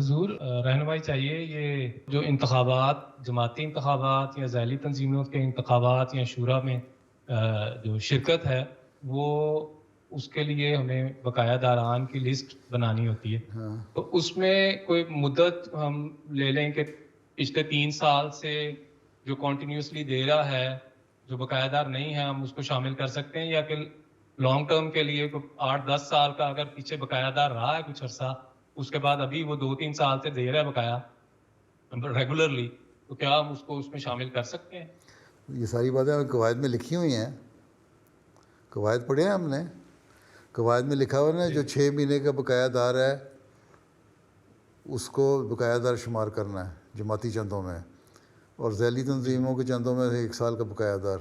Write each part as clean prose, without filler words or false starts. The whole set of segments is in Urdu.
حضور رہنمائی چاہیے، یہ جو انتخابات، جماعتی انتخابات یا ذیلی تنظیموں کے انتخابات یا شورا میں جو شرکت ہے، وہ اس کے لیے ہمیں بقایا داران کی لسٹ بنانی ہوتی ہے. تو اس میں کوئی مدت ہم لے لیں کہ پچھلے 3 سال سے جو کنٹینیوسلی دے رہا ہے، جو بقایا دار نہیں ہے، ہم اس کو شامل کر سکتے ہیں، یا کہ لانگ ٹرم کے لیے 8-10 سال کا اگر پیچھے بقایا دار رہا ہے کچھ عرصہ، اس کے بعد ابھی وہ 2-3 سال سے دے رہا ہے بقایا ریگولرلی، تو کیا ہم اس کو اس میں شامل کر سکتے ہیں؟ یہ ساری باتیں قواعد میں لکھی ہوئی ہیں. قواعد پڑھے ہیں ہم نے. قواعد میں لکھا ہوا ہے نا، جو 6 مہینے کا بقایا دار ہے اس کو بقایا دار شمار کرنا ہے جماعتی چندوں میں، اور ذیلی تنظیموں کے چندوں میں 1 سال کا بقایا دار.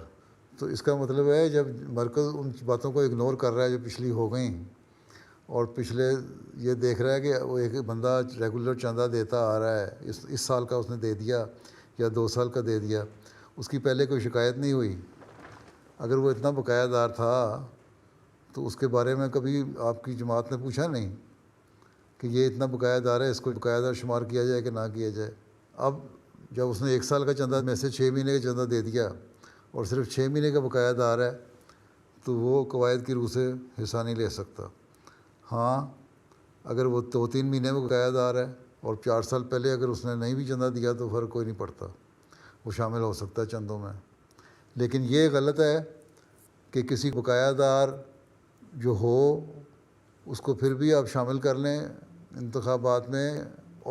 تو اس کا مطلب ہے جب مرکز ان باتوں کو اگنور کر رہا ہے جو پچھلی ہو گئیں، اور پچھلے یہ دیکھ رہا ہے کہ وہ ایک بندہ ریگولر چندہ دیتا آ رہا ہے، اس سال کا اس نے دے دیا یا 2 سال کا دے دیا، اس کی پہلے کوئی شکایت نہیں ہوئی. اگر وہ اتنا بقایا دار تھا تو اس کے بارے میں کبھی آپ کی جماعت نے پوچھا نہیں کہ یہ اتنا بقایا دار ہے، اس کو بقایا دار شمار کیا جائے کہ نہ کیا جائے. اب جب اس نے 1 سال کا چندہ میں سے 6 مہینے کا چندہ دے دیا اور صرف 6 مہینے کا بقایا دار ہے، تو وہ قواعد کی روح سے حصہ نہیں لے سکتا. ہاں، اگر وہ 2-3 مہینے میں بقایا دار ہے اور 4 سال پہلے اگر اس نے نہیں بھی چندہ دیا تو فرق کوئی نہیں پڑتا، وہ شامل ہو سکتا ہے چندوں میں. لیکن یہ غلط ہے کہ کسی بقایا دار جو ہو اس کو پھر بھی آپ شامل کر لیں انتخابات میں،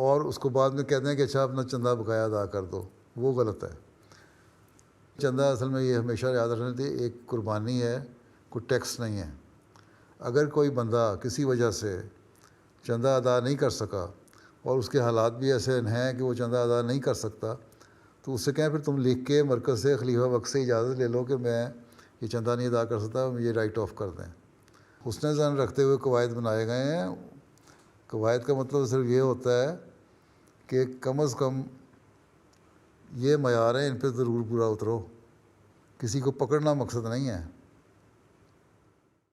اور اس کو بعد میں کہتے ہیں کہ اچھا اپنا چندہ بقایا ادا کر دو. وہ غلط ہے. چندہ اصل میں یہ ہمیشہ یاد رکھنا چاہیے ایک قربانی ہے، کوئی ٹیکس نہیں ہے. اگر کوئی بندہ کسی وجہ سے چندہ ادا نہیں کر سکا اور اس کے حالات بھی ایسے ہیں کہ وہ چندہ ادا نہیں کر سکتا، تو اس سے کہیں پھر تم لکھ کے مرکز سے خلیفہ وقت سے اجازت لے لو کہ میں یہ چندہ نہیں ادا کر سکتا، مجھے رائٹ آف کر دیں. حسن ظن رکھتے ہوئے قواعد بنائے گئے ہیں. قواعد کا مطلب صرف یہ ہوتا ہے کہ کم از کم یہ معیار ہیں، ان پہ ضرور پورا اترو. کسی کو پکڑنا مقصد نہیں ہے.